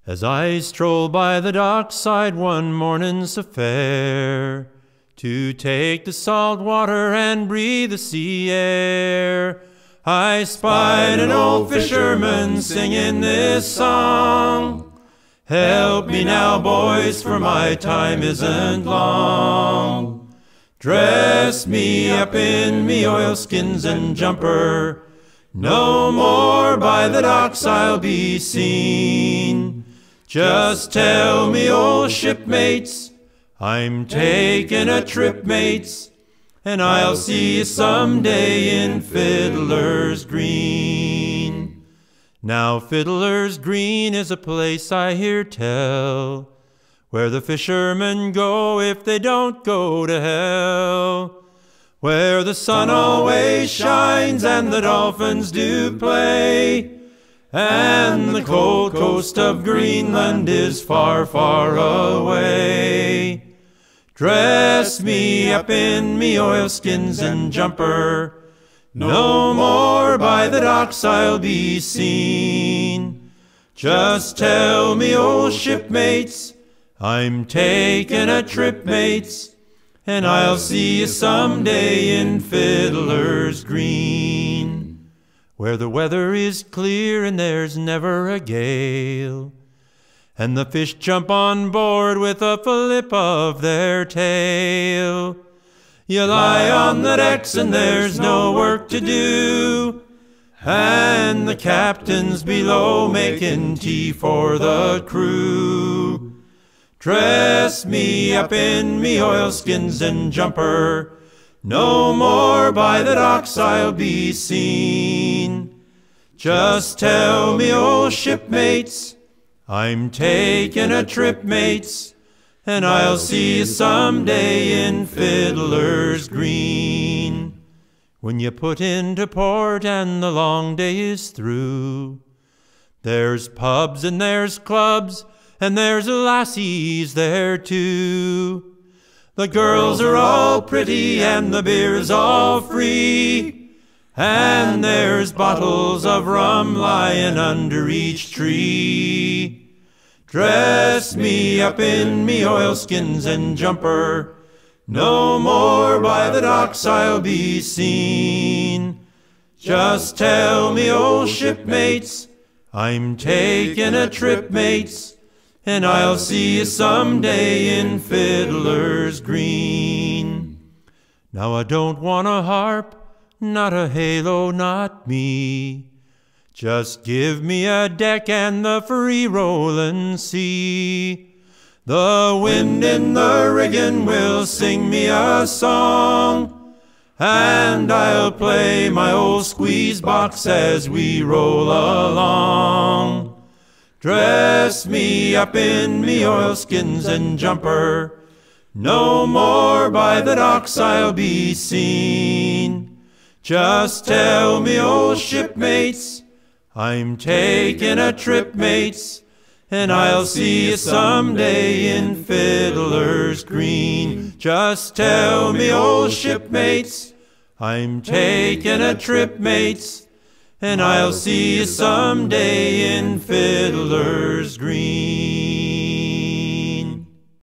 As I stroll by the dockside one morning's affair, to take the salt water and breathe the sea air, I spied an old fisherman singing this song. Help me now, boys, for my time isn't long. Dress me up in me oilskins and jumper, no more by the docks I'll be seen. Just tell me, old shipmates, I'm taking a trip, mates, and I'll see you someday in Fiddler's Green. Now Fiddler's Green is a place I hear tell, where the fishermen go if they don't go to hell, where the sun always shines and the dolphins do play, and the cold coast of Greenland is far, far away. Dress me up in me oilskins and jumper, no more by the docks I'll be seen. Just tell me, old shipmates, I'm taking a trip, mates, and I'll see you someday in Fiddler's Green, where the weather is clear and there's never a gale, and the fish jump on board with a flip of their tail. You lie on the decks and there's no work to do, and the captain's below making tea for the crew. Dress me up in me oilskins and jumper, no more by the docks I'll be seen. Just tell me, old shipmates, I'm taking a trip, mates, and I'll see you someday in Fiddler's Green. When you put into port and the long day is through, there's pubs and there's clubs and there's lassies there too. The girls are all pretty and the beer's all free, and there's bottles of rum lying under each tree. Dress me up in me oilskins and jumper, no more by the docks I'll be seen. Just tell me, old shipmates, I'm taking a trip, mates, and I'll see you someday in Fiddler's Green. Now I don't want a harp, not a halo, not me. Just give me a deck and the free rolling sea. The wind in the rigging will sing me a song, and I'll play my old squeeze box as we roll along. Dress me up in me oilskins and jumper, no more by the docks I'll be seen. Just tell me, old shipmates, I'm taking a trip, mates, and I'll see you someday in Fiddler's Green. Just tell me, old shipmates, I'm taking a trip, mates, and I'll see you someday in Fiddler's Green.